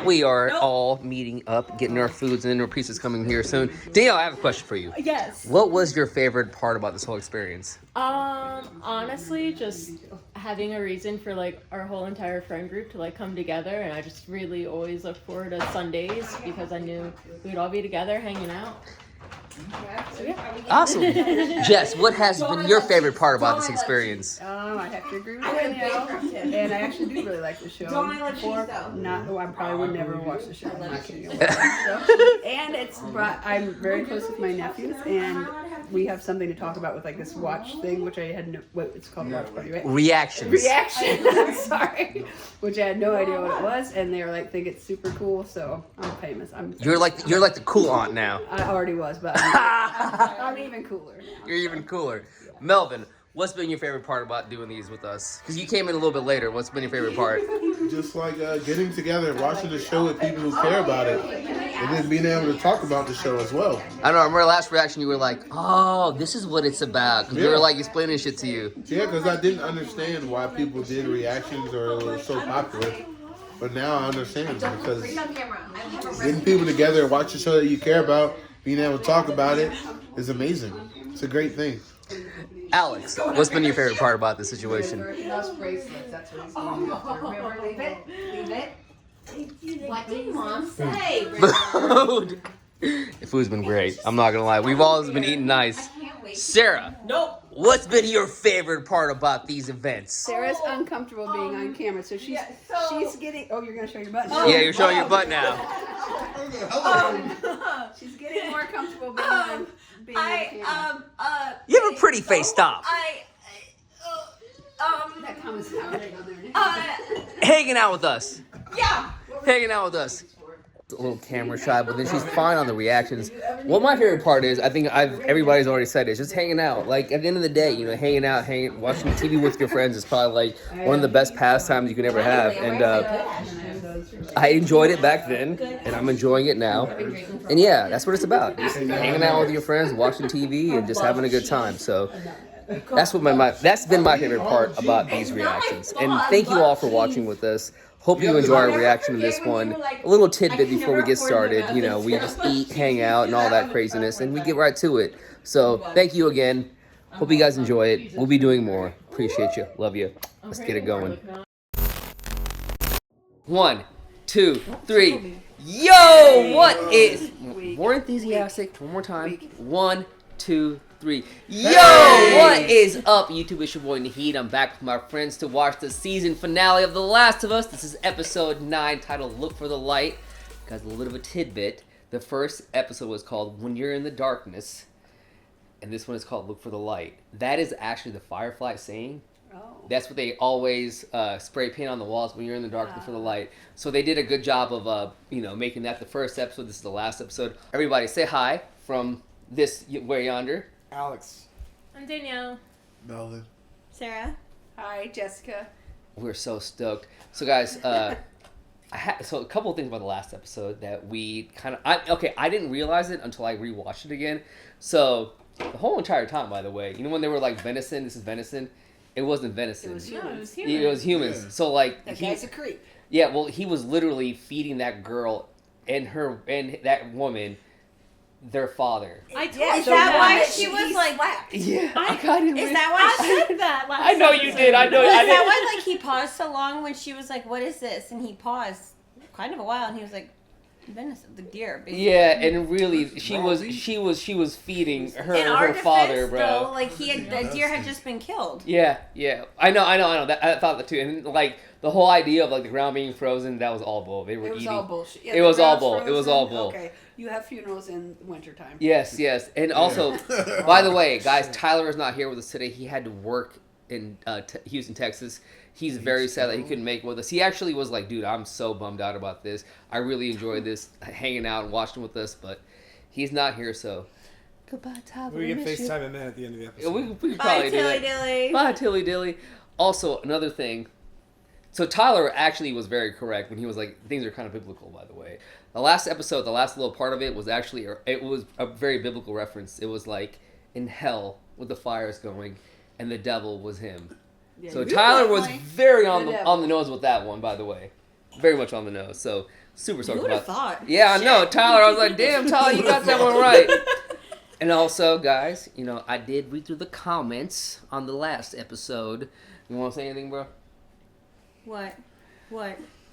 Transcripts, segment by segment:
We are all meeting up, getting our foods, and then our pizza's coming here soon. Danielle, I have a question for you. Yes. What was your favorite part about this whole experience? Honestly, just having a reason for like our whole entire friend group to like come together, and I just really always look forward to Sundays because I knew we would all be together hanging out. So yeah. Awesome. Jess, what has been your favorite part about this experience? I have to agree with Danielle, and I actually do really like the show. I probably would never watch the show. I'm not kidding. I watch the show. And I'm very close with my nephews, and we have something to talk about with like this watch thing, which I had it's called watch party, right? Reactions. I'm sorry. Which I had no idea what it was, and they were like, think it's super cool, so I'm famous. You're like the cool aunt now. I already was, but I'm even cooler now. You're even cooler. Melvin, what's been your favorite part about doing these with us? Because you came in a little bit later. What's been your favorite part? Just like getting together and watching the show with people who care about it. And then being able to talk about the show as well. I don't know, I remember last reaction you were like, oh, this is what it's about. Because we were like explaining shit to you. Yeah, because I didn't understand why people did reactions or it was so popular. But now I understand because getting people together and watch a show that you care about, being able to talk about it is amazing. It's a great thing. Alex, what's been your favorite part about this situation? Leave it. What did Mom say? Food. The food's been great. I'm not gonna lie. We've always been eating nice. Sarah, Nope. what's been your favorite part about these events? Sarah's uncomfortable being on camera, so she's getting. Oh, you're gonna show your butt. Yeah, you're showing your butt now. She's getting more comfortable being on camera. You have a pretty face. Stop. That comments out right on there. Hanging out with us. Yeah. Hanging out with us. A little camera shy, but then she's fine on the reactions. What my favorite part is, I think everybody's already said it, is just hanging out. Like at the end of the day, hanging out, watching TV with your friends is probably like one of the best pastimes you can ever have. And I enjoyed it back then, and I'm enjoying it now. And yeah, that's what it's about. Just hanging out with your friends, watching TV, and just having a good time. So that's that's been my favorite part about these reactions. And thank you all for watching with us. Hope you enjoy our reaction to this one. A little tidbit before we get started. We just eat, hang out, and all that craziness, and we get right to it. So thank you again. Hope you guys enjoy it. We'll be doing more. Appreciate you. Love you. Let's get it going. 1, 2, 3. Yo, what is more enthusiastic? One more time. 1, 2, 3. Yo, what is up, YouTube? It's your boy Naheed. I'm back with my friends to watch the season finale of The Last of Us. This is episode 9, titled Look for the Light. Guys, a little bit of a tidbit. The first episode was called When You're in the Darkness, and this one is called Look for the Light. That is actually the Firefly saying. That's what they always spray paint on the walls: when you're in the dark, look for the light. So they did a good job of making that the first episode. This is the last episode. Everybody say hi from this way yonder. Alex. I'm Danielle. Melvin. Sarah. Hi, Jessica. We're so stoked. So guys, so a couple of things about the last episode that we I didn't realize it until I rewatched it again. So the whole entire time, by the way, when they were like venison, this is venison. It wasn't venison. It was humans. It was humans. Yeah. So like that guy's a creep. Yeah, well, he was literally feeding that girl and that woman their father. Is that why she was like? Yeah, Is that why I said that last? I know you did. I know. Is that why like he paused so long when she was like, "What is this?" And he paused kind of a while, and he was like, "Venison, the deer." Basically. Yeah, and really, she was feeding her father, bro. Though, like the deer had just been killed. Yeah, I know. I thought that too, and like the whole idea of like the ground being frozen, that was all bull. They were eating. All bullshit. Yeah, it was all bull. It was all bull. Okay, you have funerals in wintertime. Yes, and also, by the way, guys, Tyler is not here with us today. He had to work in Houston, Texas. He's very sad that he couldn't make it with us. He actually was like, dude, I'm so bummed out about this. I really enjoyed this, hanging out and watching with us, but he's not here, so goodbye, Tyler. We can FaceTime him in at the end of the episode. We could probably do that. Dilly. Bye, Tilly Dilly. Also, another thing. So Tyler actually was very correct when he was like, things are kind of biblical, by the way. The last episode, the last little part of it was actually, it was a very biblical reference. It was like in hell with the fires going, and the devil was him. Yeah, so Tyler was very on the nose with that one, by the way. very much on the nose. So super stoked Who would have about. thought? Yeah, I know, Tyler. I was like, damn, Tyler, you got that one right. And also, guys, I did read through the comments on the last episode. You want to say anything, bro? What?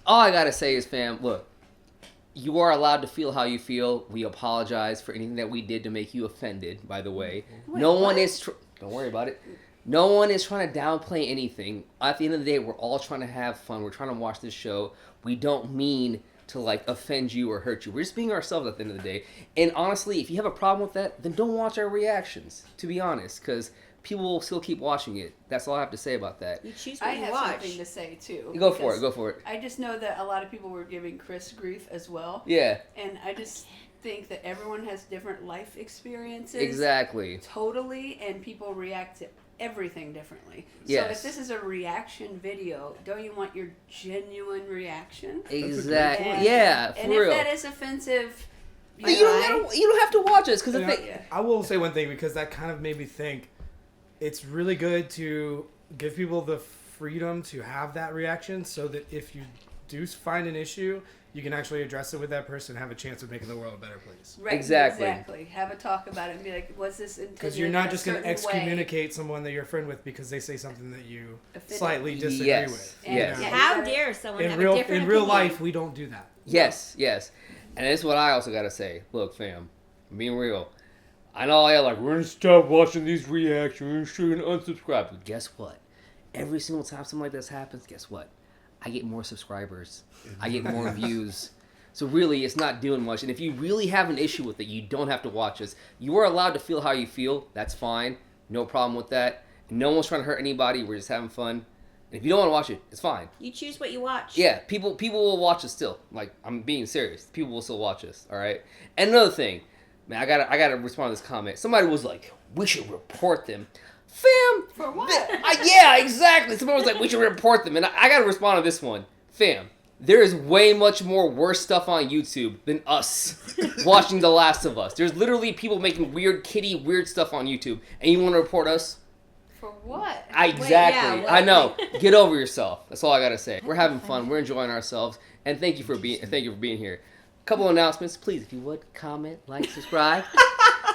All I gotta say is, fam, look, you are allowed to feel how you feel. We apologize for anything that we did to make you offended, by the way. Wait, no what? one is... Don't worry about it. No one is trying to downplay anything. At the end of the day, we're all trying to have fun. We're trying to watch this show. We don't mean to, offend you or hurt you. We're just being ourselves at the end of the day. And honestly, if you have a problem with that, then don't watch our reactions, to be honest, because people will still keep watching it. That's all I have to say about that. You choose I what you have watch. something to say too. Go for it. I just know that a lot of people were giving Chris grief as well. Yeah. And I just think that everyone has different life experiences. Exactly. Totally, and people react to everything differently. Yes. So if this is a reaction video, don't you want your genuine reaction? Exactly. And, Yeah, for and real. if that is offensive, you don't have to watch us, because I will say one thing, because that kind of made me think it's really good to give people the freedom to have that reaction, so that if you do find an issue, you can actually address it with that person and have a chance of making the world a better place. Right, exactly. Have a talk about it and be like, was this intended? Because you're not just going to way? excommunicate someone that you're a friend with because they say something that you slightly disagree Yes. with. Yes. How dare someone have a different opinion? In real life, we don't do that. Yes. And that's what I also got to say. Look, fam, I'm being real. I know I we're going to stop watching these reactions, we're going to unsubscribe. But guess what? Every single time something like this happens, guess what? I get more subscribers. I get more views. So really, it's not doing much. And if you really have an issue with it, you don't have to watch us. You are allowed to feel how you feel. That's fine. No problem with that. No one's trying to hurt anybody. We're just having fun. And if you don't want to watch it, it's fine. You choose what you watch. Yeah, people will watch us still. I'm being serious. People will still watch us, all right? And another thing, man, I gotta respond to this comment. Somebody was like, we should report them. Fam! For what? Yeah, exactly. Someone was like, we should report them. And I gotta respond to this one. Fam, there is way much more worse stuff on YouTube than us watching The Last of Us. There's literally people making weird stuff on YouTube. And you want to report us? For what? Exactly. I know. Get over yourself. That's all I gotta say. We're having fun. We're enjoying ourselves. And thank you for being here. Couple announcements, please. If you would, comment, like, subscribe.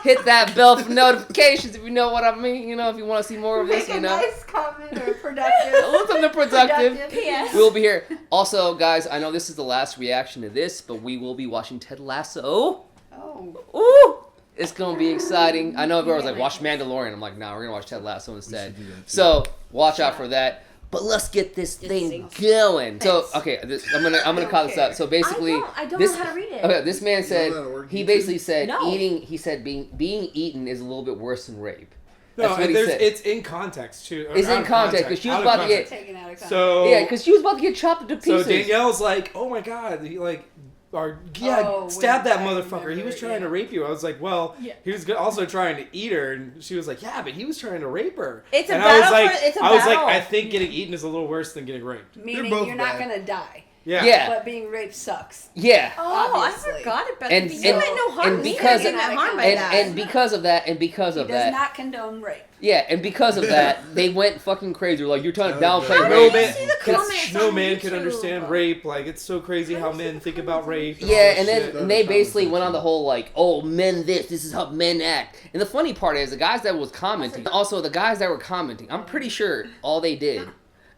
Hit that bell for notifications if you know what I mean. If you want to see more of this, Make a nice comment or productive. Something productive. Yes. We'll be here. Also, guys, I know this is the last reaction to this, but we will be watching Ted Lasso. Oh. Ooh! It's going to be exciting. I know everyone was like, watch Mandalorian. I'm like, nah, we're going to watch Ted Lasso instead. So, watch out for that. But let's get this thing going. So, okay, I'm gonna call this out. So basically, I don't know how to read it. Okay, this man said he basically said No. eating. He said being eaten is a little bit worse than rape. No, That's what he said. it's in context too. It's in context because she was about to get Taken out of context. So yeah, because she was about to get chopped into pieces. So Danielle's like, oh my god, he stab that motherfucker. He was trying to rape you. I was like, well, he was also trying to eat her, and she was like, yeah, but he was trying to rape her. It's a and battle. I was like, I think getting eaten is a little worse than getting raped. Meaning you're not going to die. Yeah. But being raped sucks. Yeah. Oh, Obviously. I forgot about And- that. and- You meant no harm. and Me, because I didn't of- meant harm by And that. and because of that, He does not condone rape. yeah, and because of that, they went fucking crazy. They're like, you're trying to downplay How rape. did you see the comments No on man can YouTube? understand rape. Like, it's so crazy how men think about rape. And all Yeah, that and then shit. and they basically went on the whole like, oh, men this is how men act. And the funny part is the guys that was commenting, also the guys that were commenting, I'm pretty sure all they did,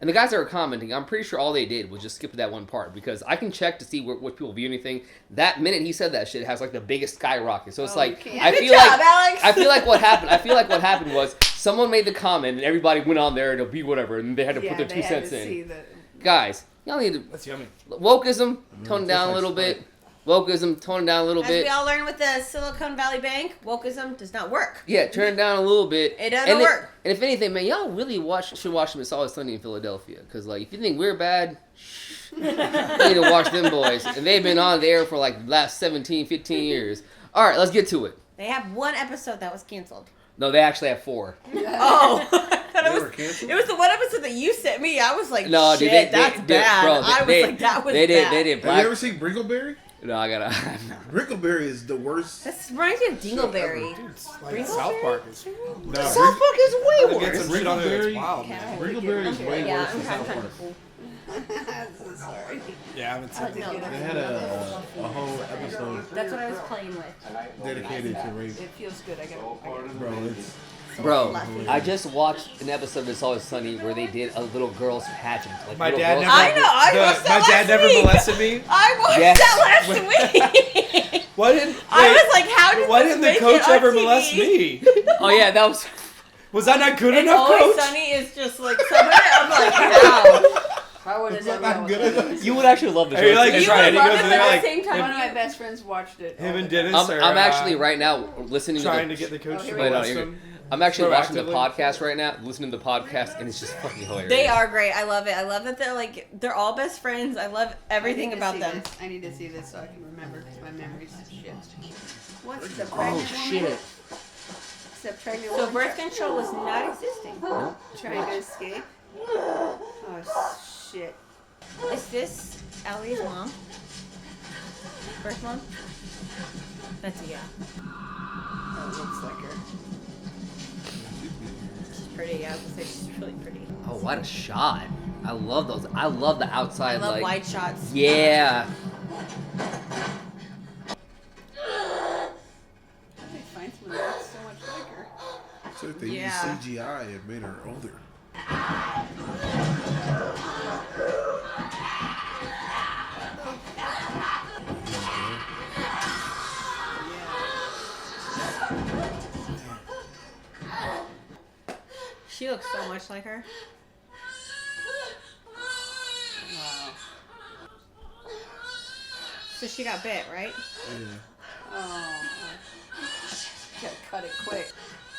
and the guys that were commenting, I'm pretty sure all they did was just skip that one part, because I can check to see what people view anything. That minute he said that shit, it has like the biggest skyrocket. So it's like, okay. I Good feel job, like Alex. I feel like what happened was someone made the comment and everybody went on there to be whatever, and they had to put their 2 cents in. Guys, y'all need to That's yummy. wokeism, tone it down a little bit. Wokeism, tone it down a little As bit. we all learned with the Silicon Valley Bank, wokeism does not work. Yeah, turn it down a little bit. It doesn't work. And if anything, man, y'all really should watch them. It's Always Sunny in Philadelphia. Because, like, if you think we're bad, you need to watch them boys. And they've been on the air for, like, the last 17, 15 years. All right, let's get to it. They have one episode that was canceled. No, they actually have 4. Oh, I thought They were canceled? it was the one episode that you sent me. I was like, No, shit, dude, that's bad. Bro, I was like, that was they bad. They did Have black. you ever seen Brinkleberry? No, I gotta. Brinkleberry is the worst. This reminds me of Dingleberry. Dude, it's like South Park is. No, South Park is way Get worse. some shit on there. It's Brinkleberry- wild, man. Brinkleberry is way Yeah, worse I'm than trying South to Park. I'm so sorry. Yeah, I haven't seen No, it. They had a whole episode that's what I was playing with. dedicated to rape. It feels good. I got Bro, it's Bro, Fluffy. I just watched an episode of It's Always Sunny where they did a little girl's pageant. Like My little dad girls never. I know, I watched my that dad last never week. molested me. I watched Yes. that last week. Why didn't? I wait, was like, how did Why this didn't the make coach it on ever TV? molest me? Oh yeah, that was. Was that not good And enough, Always coach? Sunny is just like some of it. I'm like, how? I would have Is that never not known good what enough? You would actually love the Are you show. like It's You trying would to love go it, through but at like the same time, One of my best friends watched it. him all and the time. Dennis are I'm actually right now listening to trying the. to get the coach Oh, to here we Wait, no, molest you're- him. I'm actually watching the Proactively. podcast right now, listening to the podcast, and it's just fucking hilarious. They are great. I love it. I love that they're all best friends. I love everything I need to about see them. this. I need to see this so I can remember because my memory's shit. What's the Oh pregnant shit! woman? It's a pregnant So woman birth control was not existing. trying to escape. Oh shit! Is this Ellie's mom? Birth mom? That's a yeah. Oh, it looks like her. She's pretty. Yeah, I was gonna say she's really pretty. Oh, what a shot! I love those. I love the I outside, love like. wide shots. Yeah. How did they find someone that looks so much like her? It's like they Yeah. used CGI and made her older. She looks so much like her. Wow. So she got bit, right? Yeah. Oh. Gotta cut it quick.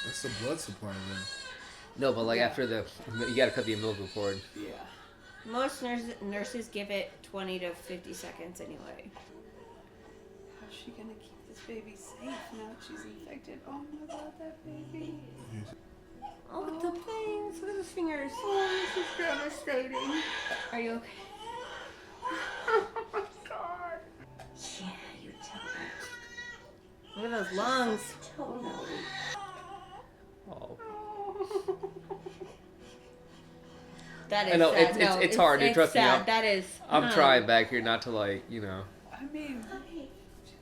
That's the blood supply, man. No, but like after you gotta cut the umbilical cord. Yeah. Most nurses give it 20 to 50 seconds anyway. How's she gonna keep this baby safe now that she's infected? Oh my god, that baby. Oh, the things. Look at those fingers. Oh, this is devastating. Are you okay? Oh my god. Yeah, you tell me. Look at those lungs. Oh. That is I know sad. it's hard. It's Trust me. sad. That is. I'm trying back here not to like I mean,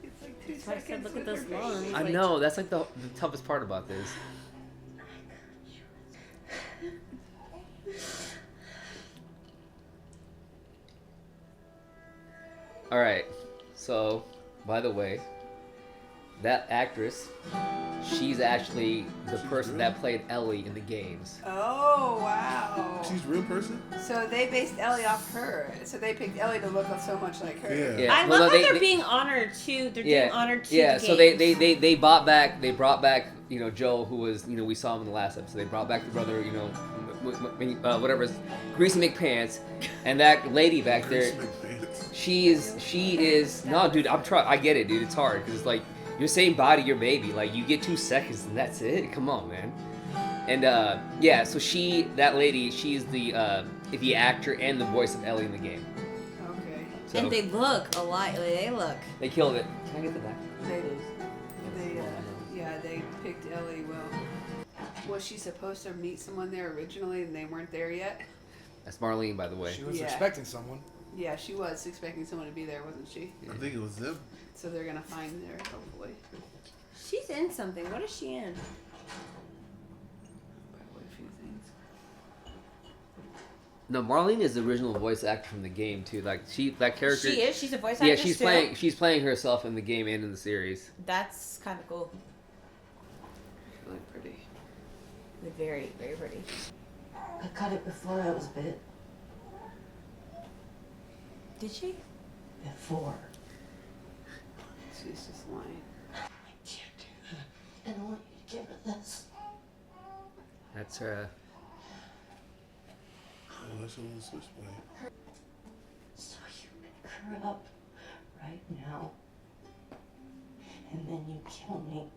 it's like 2 That's why I seconds. said, look at with those her baby. lungs. I Like, know that's like the toughest part about this. All right. So, by the way, that actress, she's actually the person that played Ellie in the games. Oh wow. She's a real person? So they based Ellie off her. So they picked Ellie to look so much like her. Yeah. Yeah. I Well, love no, that they're being honored too. They're Yeah, being honored to yeah. the So games. they brought back Joe, who was we saw him in the last episode. They brought back the brother whatever his Greasy McPants, and that lady back there. She is no, dude. I get it, dude. It's hard because it's like your same body, your baby. Like you get 2 seconds and that's it. Come on, man. And yeah, so that lady, she's the actor and the voice of Ellie in the game. Okay. So And they look alike. They look. they killed it. Can I get the back? They picked Ellie well. Was she supposed to meet someone there originally and they weren't there yet? That's Marlene, by the way. She was Yeah. expecting someone. Yeah, she was expecting someone to be there, wasn't she? I think it was them. So they're gonna find her, hopefully. She's in something. What is she in? Probably a few things. No, Marlene is the original voice actor from the game too. Like that character. She is. She's a voice actor. Yeah, she's still? she's playing herself in the game and in the series. That's kind of cool. Really pretty. Very, very pretty. I cut it before I was bit. Did she? Before. She's just lying. I can't do that. And I want you to give her this. That's her. Oh, that's a little switchblade. So you pick her up right now. And then you kill me.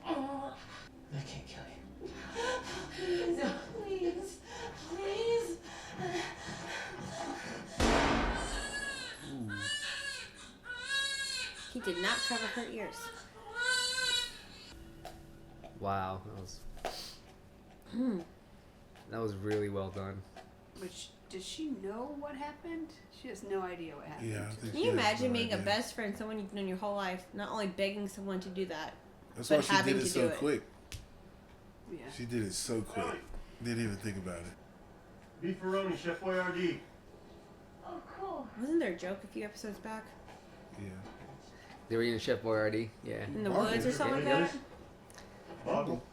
I can't kill you. No, please. Please. He did not cover her ears. Wow, that was That was really well done. Which, does she know what happened? She has no idea what happened. Yeah. I think Can she you has imagine no being a idea. best friend, someone you've known your whole life, not only begging someone to do that, That's but why she having did it to so do it. quick. Yeah. She did it so quick. Didn't even think about it. Beefaroni, Chef Boyardee. Oh, cool. Wasn't there a joke a few episodes back? Yeah. They were eating Chef Boyardee. Yeah. In the Boggle. woods or something like Any that? others? Boggle.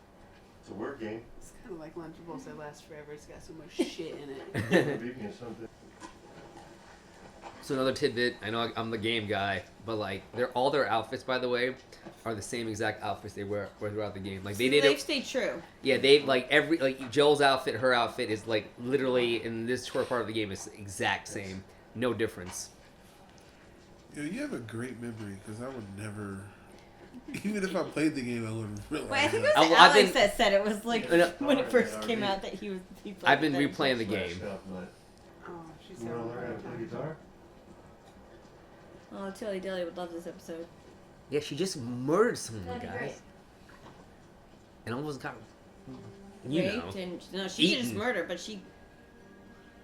It's a word game. It's kind of like Lunchables that last forever. It's got so much shit in it. Beat me or something. So another tidbit. I know I'm the game guy, but like all their outfits, by the way, are the same exact outfits they wear throughout the game. Like they did They've it. stayed true. Yeah, they like Joel's outfit, her outfit is like literally in this short part of the game is exact same, no difference. Yo, you have a great memory because I would never. Even if I played the game, I wouldn't realize. Wait, I think it that. was I've Alex been- that said it was like No, when it first came out that he played I've been it. replaying the game. Smashed up, but Oh, she's you having wanna a learn how hard to play time. guitar? Oh, Tilly Dilly would love this episode. Yeah, she just murdered someone, That'd be guys, great. and almost got you know. Raped and no, she didn't just Eaten. murder, but she.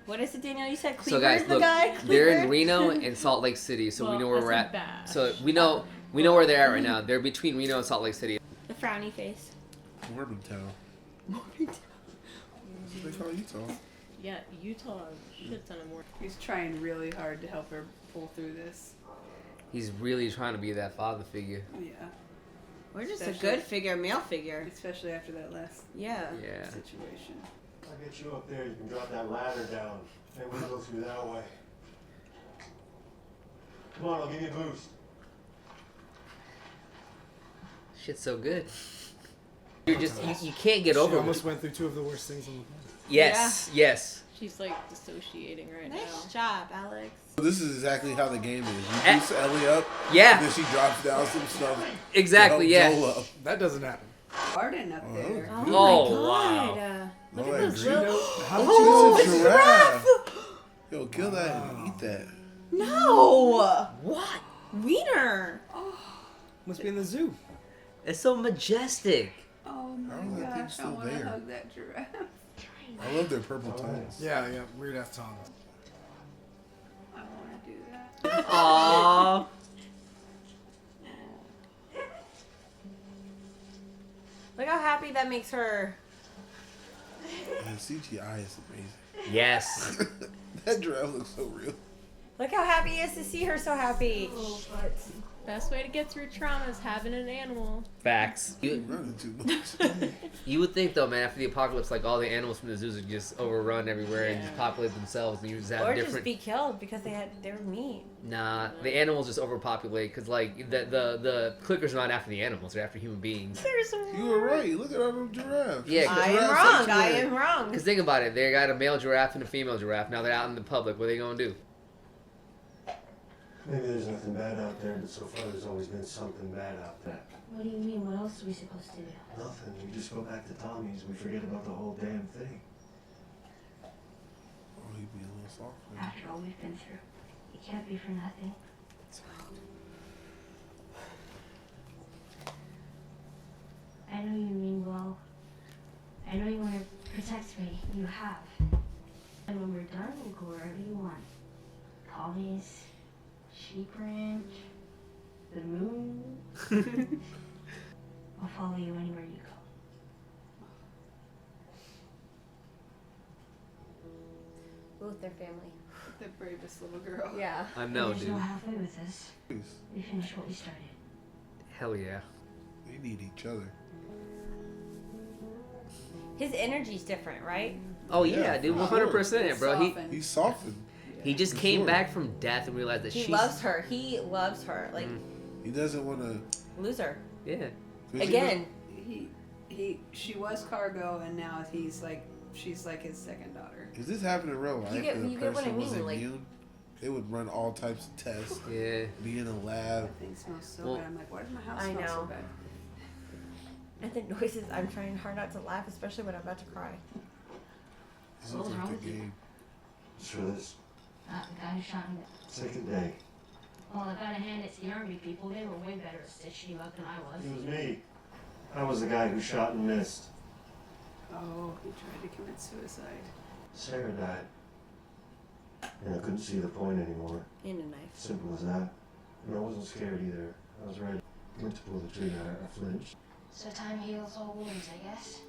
What is it, Danielle? You said So Cleaver guys, the look, guy. they're in Cleaver? Reno and Salt Lake City, so we Well, know where that's we're a at. bash. So we know where they're at right now. They're between Reno and Salt Lake City. The frowny face. Morgantown. That's what they call Utah. Yeah, Utah shit ton of more. He's trying really hard to help her pull through this. He's really trying to be that father figure. Yeah. Or just a Especially- good figure, male figure. Especially after that last Yeah. Yeah. situation. I'll get you up there. You can drop that ladder down. Then we go through that way. Come on, I'll give you a boost. Shit's so good. You're just you can't get She over almost it. went through two of the worst things on the planet. Yes, yes. She's like dissociating right Nice now. job, Alex. This is exactly how the game is. You Eh. boost Ellie up, Yeah, then she drops down some stuff. exactly. to help Yeah. Joel up. That doesn't happen. Garden up Oh, there. that was Oh, my wow. God. Look Oh, at that those green- little. How did Oh, you It's know a giraffe. Yo, kill that and eat that. No! What? Wiener! Must be in the zoo. It's so majestic. Oh my How is that thing gosh, I still want to there? hug that giraffe. I love their purple tongues. Yeah, weird ass tongues. I want to do that. Aww. Look how happy that makes her. And CGI is amazing. Yes. That giraffe looks so real. Look how happy he is to see her so happy. Best way to get through trauma is having an animal. Facts. Running too much. You would think though, man, after the apocalypse, like all the animals from the zoos would just overrun everywhere and just populate themselves, and you just have Or different. just be killed because they were meat. Nah, the animals just overpopulate because like the clickers are not after the animals; they're after human beings. There's You were right. Look at all them giraffes. Yeah, I am Giraffes wrong. I everywhere. am wrong. Because think about it, they got a male giraffe and a female giraffe. Now they're out in the public. What are they gonna do? Maybe there's nothing bad out there, but so far there's always been something bad out there. What do you mean? What else are we supposed to do? Nothing. We just go back to Tommy's. We forget about the whole damn thing. Oh, he'd be a little soft. man. After all we've been through, it can't be for nothing. I know you mean well. I know you want to protect me. You have. And when we're done, we'll go wherever you want. Tommy's, Sheep Ranch, the moon. I'll follow you anywhere you go. Both their family. The bravest little girl. Yeah. I know, There's dude. no halfway with this. Please. We finished what we started. Hell yeah. They need each other. His energy's different, right? Oh yeah, Yeah, dude, for 100%, bro. Softened. He's softened. He just For came sure. back from death and realized that He she's loves her. He loves her. Like, He doesn't want to. lose her. Yeah. Again. She was cargo, and now she's like his second daughter. Is this happening in real life? You get- that a you get what I person was mean, like- immune? They would run all types of tests, Yeah. be in a lab. That thing smells so Well- bad. I'm like, why does my house I smell so know. bad? And the noises, I'm trying hard not to laugh, especially when I'm about to cry. This What looks was like wrong the with you? game. For this The guy who shot me. second day, Well, I gotta hand it to the army people. They were way better at stitching you up than I was. it was me. I was the guy who shot and missed. Oh, he tried to commit suicide. Sarah died. And I couldn't see the point anymore. And a knife. Simple as that. And I wasn't scared either. I was ready. Went to pull the trigger. I flinched. So time heals all wounds, I guess.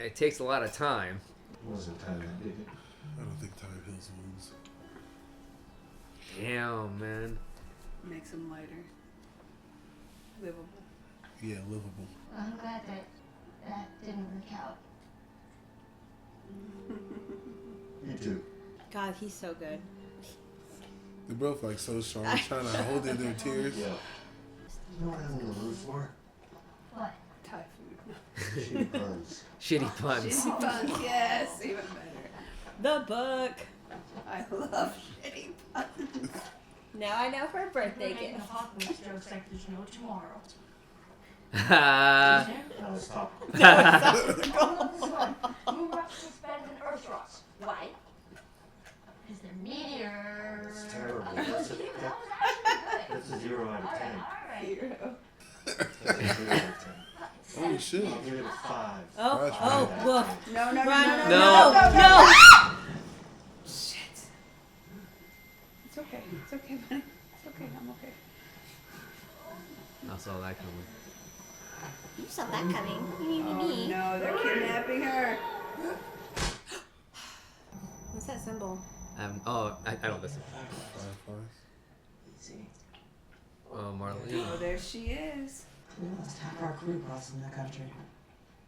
It takes a lot of time. It wasn't time that did it. I don't think time heals wounds. Damn, man. Makes him lighter. Livable. Yeah, livable. I'm glad that didn't work out. You too. God, he's so good. They're both like so strong, trying to hold in their tears. Yeah. You know what I'm on the roof for? What? Thai food. Shitty puns. Shitty puns. Shitty puns, yes, even better. The book. I love shitty puns. Now I know for a birthday Making gift. apocalypse jokes like there's no tomorrow. Ha. Now stop. Moon rocks taste better than Earth rocks. Why? Because they're meteors. It's terrible. That's a 0 out of 10. Alright. Hero. That's a 0 out of 10. Oh shit. I'll give it a 5. Oh, woof. No, no, Run, no, No. no. Shit. It's okay. It's okay, buddy. It's okay. I'm okay. I saw that coming. You saw that coming. Oh no, they're kidnapping her. What's that symbol? I don't listen. Oh, Marlene. Oh, there she is. We almost half our crew crossing the country.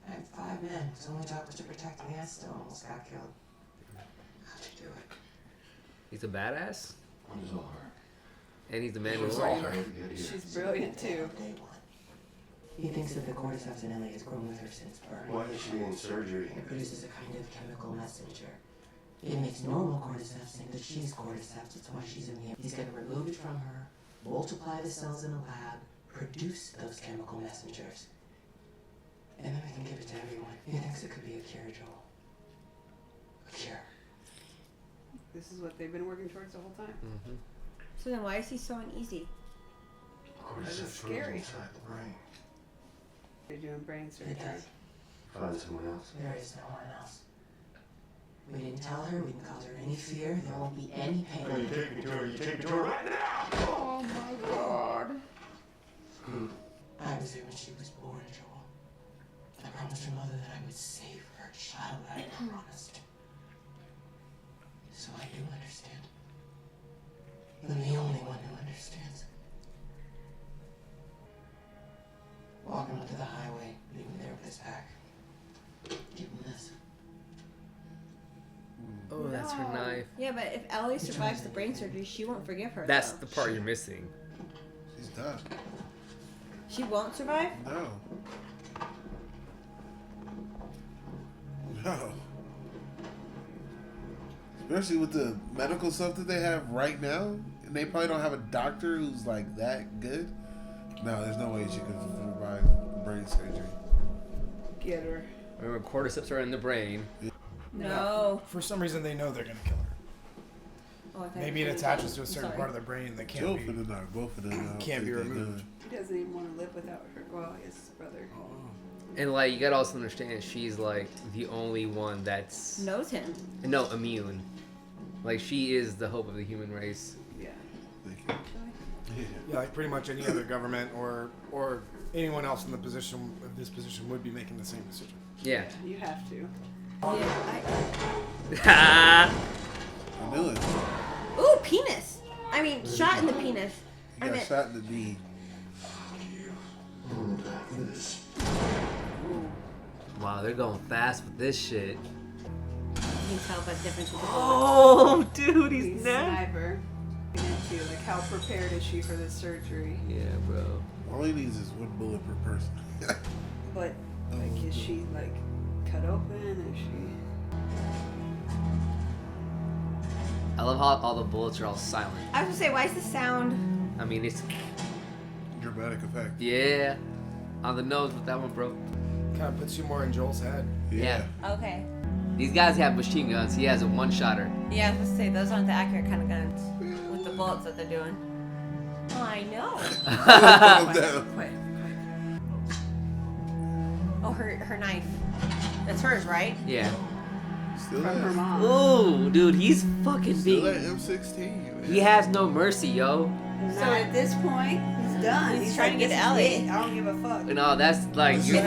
I had 5 men whose only job was to protect the nest, still almost got killed. How'd you do it? He's a badass, What is all her? and he's the man What's who all her? She's brilliant too. Day one. He thinks that the cordyceps in Ellie has grown with her since birth. Why is she in surgery? It produces a kind of chemical messenger. It makes normal cordyceps think that she's cordyceps, that's why she's immune. He's gonna remove it from her, multiply the cells in a lab, produce those chemical messengers. And then we can give it to everyone. He thinks it could be a cure, Joel. A cure. This is what they've been working towards the whole time. Mm-hmm. So then why is he so uneasy? That is Cordyceps scary. grows inside the brain. They're doing brain It surgery. does. Find someone else. There is no one else. We didn't tell her, we didn't cause her any fear, there won't be any pain. You take me to her. You take me to her right now. Oh my god. I was there when she was born, Joel. I promised her mother that I would save her child. I promised. So I do understand. I'm the only one who understands. Walking onto the highway, leaving there with his pack. Give him this. Oh, that's her knife. Yeah, but if Ellie survives the brain surgery, she won't forgive her. That's though. the part you're missing. She's done. She won't survive? No. No. Especially with the medical stuff that they have right now, and they probably don't have a doctor who's like that good. No, there's no way she could survive brain surgery. Get her. Remember, cordyceps are in the brain. No. For some reason, they know they're gonna kill her. Oh, I thought Maybe you it were attaches saying- to a I'm certain sorry. part of their brain that can't Both be. of them are. Both of them. I don't Can't be think they removed. done. He doesn't even want to live without her. Well, his brother. And like, you gotta also understand, she's like the only one that's Knows him. immune. Like, she is the hope of the human race. Yeah. Thank you. Yeah. Yeah, like pretty much any other government or anyone else in the position of this position would be making the same decision. Yeah. You have to. Yeah. I knew it. Ooh, penis. I mean, shot in the penis. You I got meant, shot in the knee. Wow, they're going fast with this shit. you can tell by the difference with the bullets. Oh, dude, He's sniper. Into like how prepared is she for this surgery? Yeah, bro. All he needs is one bullet per person. But like, is she like cut open? Is she? I love how all the bullets are all silent. I was gonna say, why is the sound? I mean, it's Dramatic effect. yeah, on the nose with that one, bro. Kind of puts you more in Joel's head. Yeah. Okay. These guys have machine guns. He has a one-shotter. Yeah, I was gonna say, those aren't the accurate kind of guns with the bullets that they're doing. Oh, I know. Calm down. Quiet. Oh, her knife. That's hers, right? Yeah. Still From her that. mom. Ooh, dude, he's fucking Still that being. M16. Man. He has no mercy, yo. So at this point, he's done. He's trying to get "This is Ellie." it. I don't give a fuck. No, that's like you.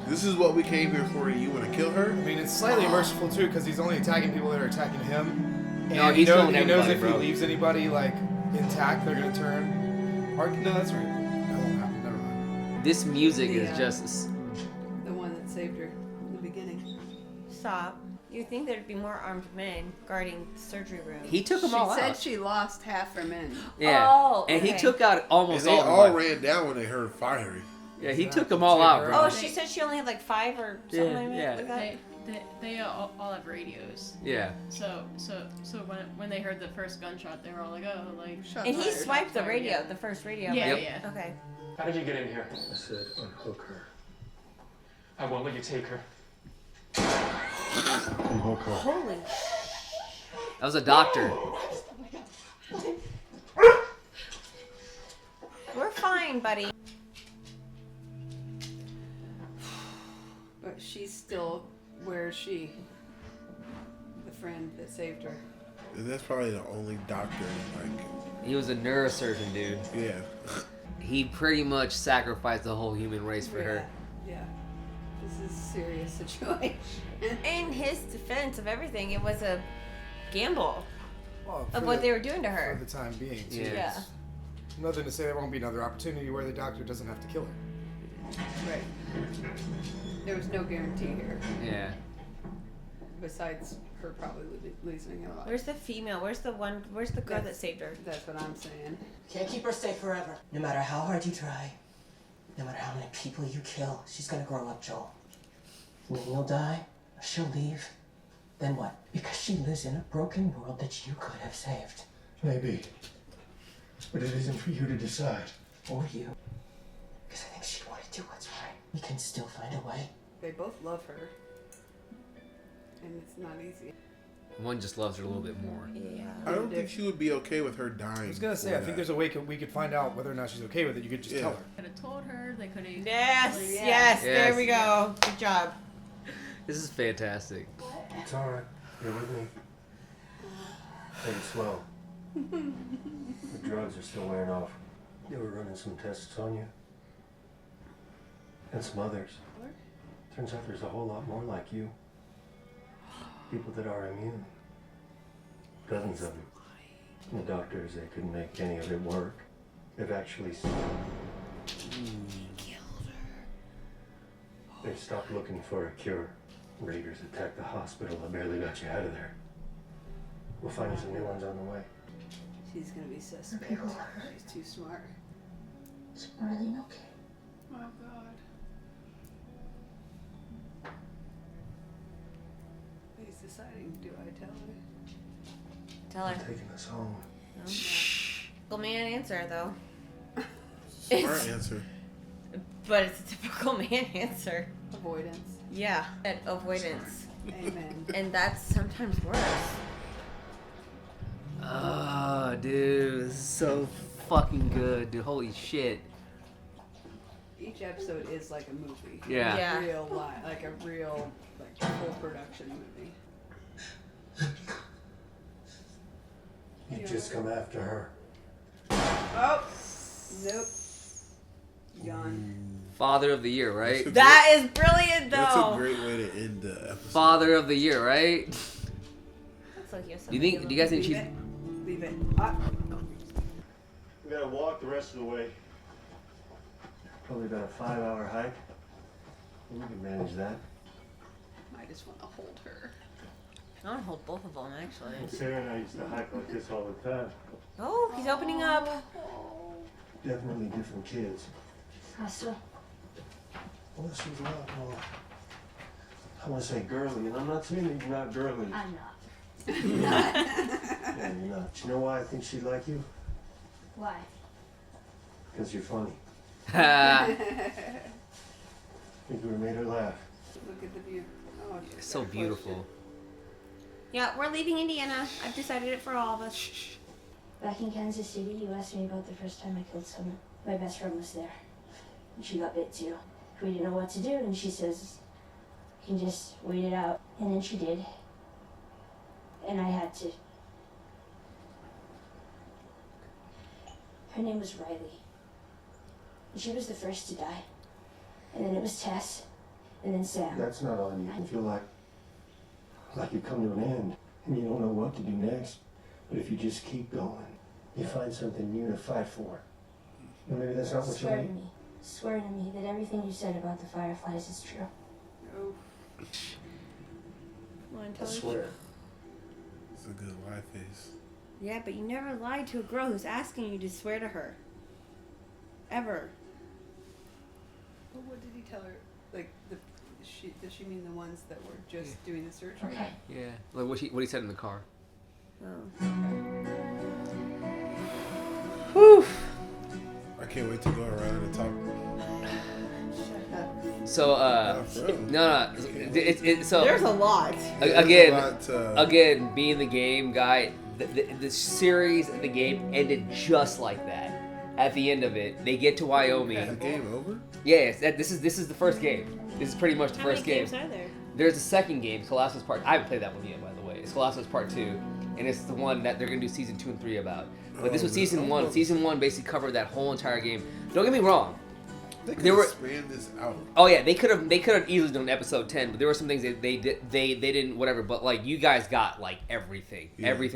This is what we came here for, and you want to kill her? I mean, it's slightly merciful too, because he's only attacking people that are attacking him. And No, he's killing he knows everybody, if bro. he leaves anybody like intact, they're gonna turn. Or, no, that's right. That won't happen. Never mind. This music is Yeah. just. The one that saved her in the beginning. Stop. You'd think there'd be more armed men guarding the surgery room. He took them She all said out. she lost half her men. Yeah. Oh, And he okay. took out And almost they all of all them. ran down when they heard firing. Yeah, he took them all out, bro. Oh, she said she only had like 5 or something Yeah, like that. yeah. Like that. They all have radios. Yeah. So when they heard the first gunshot, they were all like, oh, like. And he swiped the Fired, radio, yeah. the first radio. Yeah, right? yeah. Okay. How did you get in here? I said, unhook her. I won't let you take her. Unhook her. Holy. That was a doctor. We're fine, buddy. But she's still, where is she? The friend that saved her. And that's probably the only doctor, like, He was a neurosurgeon, dude. yeah. He pretty much sacrificed the whole human race for her. Yeah. This is a serious situation. In his defense of everything, it was a gamble Well, of for what the- they were doing to For her. the time being, too. Yeah. Yeah. Nothing to say there won't be another opportunity where the doctor doesn't have to kill her. Right. There was no guarantee here, Yeah. besides her probably losing her life. Where's the female? Where's the girl that saved her? That's what I'm saying. Can't keep her safe forever. No matter how hard you try, no matter how many people you kill, she's gonna grow up, Joel. And then you'll die, she'll leave. Then what? Because she lives in a broken world that you could have saved. Maybe. But it isn't for you to decide. Or you. Because I think she'd want to do what's right. We can still find a way. They both love her. And it's not easy. One just loves her a little bit more. Yeah. I don't think she would be okay with her dying. I was gonna say, I think there's a way we could find out whether or not she's okay with it. You could just tell her. Could have told her. They could have. Yes, Yeah. yes, Yes. there we go. Good job. This is fantastic. It's alright. You're with me. Take it slow. The drugs are still wearing off. They were running some tests on you. And some others. Turns out there's a whole lot more like you. People that are immune. Dozens of them. And the doctors, they couldn't make any of it work. They've actually... They've stopped looking for a cure. Raiders attacked the hospital. I barely got you out of there. We'll find you some new ones on the way. She's gonna be suspect. She's too smart. Is Marlene okay? Oh God. He's deciding, do I tell her? Tell her. Taking us home. Typical man answer, though. Smart answer. But it's a typical man answer. Avoidance. Yeah. Avoidance. Amen. And that's sometimes worse. Oh, dude, this is so fucking good, dude. Holy shit. Each episode is like a movie. Yeah. Yeah. Real life, like a real, like full production movie. You just come after her. Oh, nope. Gone. Father of the year, right? That is brilliant, though. That's a great way to end the episode. Father of the year, right? Looks like you have Do you guys think she's... Leave it. We gotta walk the rest of the way. Probably about a 5-hour hike. We can manage that. I just want to hold her. I want to hold both of them, actually. Sarah and I used to hike like this all the time. Oh, he's opening up. Definitely different kids. Hostile. Well, she was a lot more, I want to say girly, and I'm not saying that you're not girly. I'm not. Yeah, you're not. You know why I think she'd like you? Why? Because you're funny. Ha. I think we made her laugh. Look at the view. Oh, she's So got a beautiful. Yeah, we're leaving Indiana. I've decided it for all of us. Back in Kansas City, you asked me about the first time I killed someone. My best friend was there. And she got bit too. We didn't know what to do, and she says, can just wait it out. And then she did. And I had to. Her name was Riley. And she was the first to die. And then it was Tess. And then Sam. That's not on you. You feel like you come to an end and you don't know what to do next. But if you just keep going, you find something new to fight for. And maybe that's not what you need. Swear to me that everything you said about the Fireflies is true. I swear. It's a good lie face. Yeah, but you never lied to a girl who's asking you to swear to her. Ever. Well, what did he tell her? Like, does she mean the ones that were just doing the surgery? Okay. Yeah, like what he said in the car. Oh. Whew. I can't wait to go around and talk. So so There's a lot. Again, being the game guy, the series of the game ended just like that. At the end of it, they get to Wyoming. Is the game over? Yes, this is the first game. This is pretty much the first game. How many games are there? There's a second game, Colossus Part. I haven't played that one yet, by the way. It's Colossus Part 2, and it's the one that they're gonna do season 2 and 3 about. But this was season 1. Season 1 basically covered that whole entire game. Don't get me wrong. They could expand this out. Oh yeah, they could have easily done episode 10, but there were some things they didn't whatever. But like you guys got like everything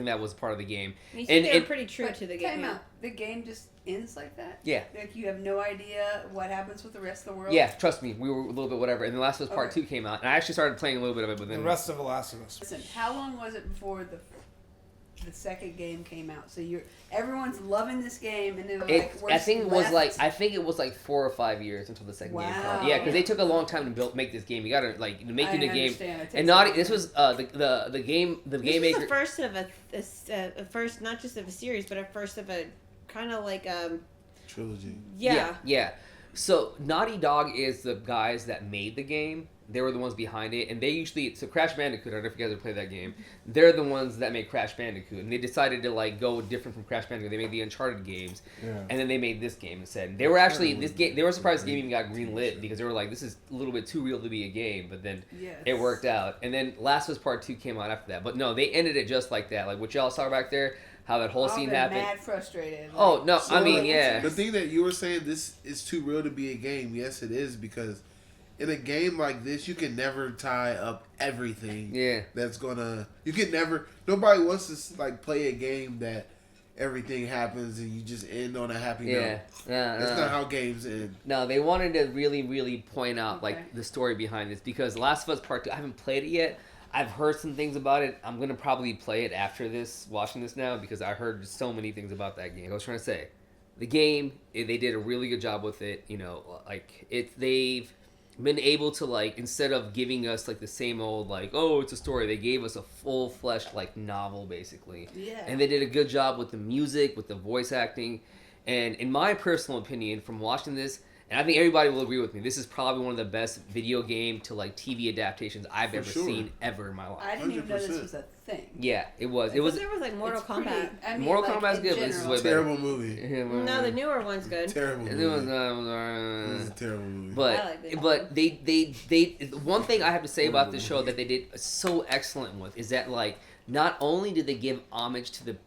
that was part of the game. You think they were pretty true to the game. Time out. The game just ends like that? Yeah. Like you have no idea what happens with the rest of the world? Yeah, trust me, we were a little bit whatever. And The Last of Us Part 2 came out, and I actually started playing a little bit of it. But then the rest of The Last of Us. Listen, how long was it before the second game came out? So everyone's loving this game, and they're like, I think it was like 4 or 5 years until the second game came out. Yeah, because they took a long time to make this game. You gotta like making the game. And Naughty, this was the game maker. This was the first of a first not just of a series, but a first of a kind of like trilogy. Yeah. So Naughty Dog is the guys that made the game. They were the ones behind it, and they usually Crash Bandicoot. I don't know if you guys ever played that game. They're the ones that made Crash Bandicoot, and they decided to like go different from Crash Bandicoot. They made the Uncharted games, and then they made this game instead. They were actually They were surprised the game even got greenlit because they were like, this is a little bit too real to be a game. But then it worked out, and then Last of Us Part 2 came out after that. But no, they ended it just like that. Like what y'all saw back there. How that whole scene happened. Mad frustrated. Oh no, I mean yeah. The thing that you were saying, this is too real to be a game. Yes, it is, because in a game like this, you can never tie up everything. Yeah. That's gonna. You can never. Nobody wants to like play a game that everything happens and you just end on a happy note. That's not how games end. No, they wanted to really, really point out like the story behind this, because Last of Us Part 2. I haven't played it yet. I've heard some things about it. I'm going to probably play it after this, watching this now, because I heard so many things about that game. I was trying to say, the game, they did a really good job with it. You know, like, they've been able to, like, instead of giving us, like, the same old, like, oh, it's a story, they gave us a full-fleshed, like, novel, basically. Yeah. And they did a good job with the music, with the voice acting. And in my personal opinion, from watching this, and I think everybody will agree with me, this is probably one of the best video game to like TV adaptations I've ever seen ever in my life. I didn't even know this was a thing. Yeah, it was. There was like Mortal Kombat. Mortal Kombat's good, but this is way better. Terrible movie. No, the newer one's good. Terrible movie. It was a terrible movie. But they one thing I have to say about this show that they did so excellent with is that like not only did they give homage to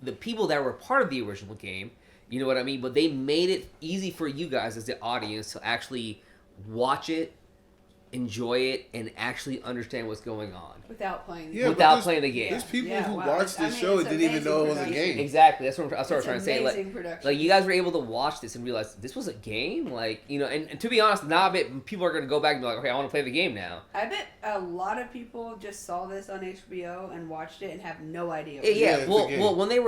the people that were part of the original game. You know what I mean? But they made it easy for you guys as the audience to actually watch it, enjoy it, and actually understand what's going on. Without playing the game. There's people who watched this show and didn't even know it was a game. Exactly. That's what I was trying to say. Production. Like you guys were able to watch this and realize this was a game? Like, you know, and to be honest, now I bet people are going to go back and be like, okay, I want to play the game now. I bet a lot of people just saw this on HBO and watched it and have no idea. Well, when they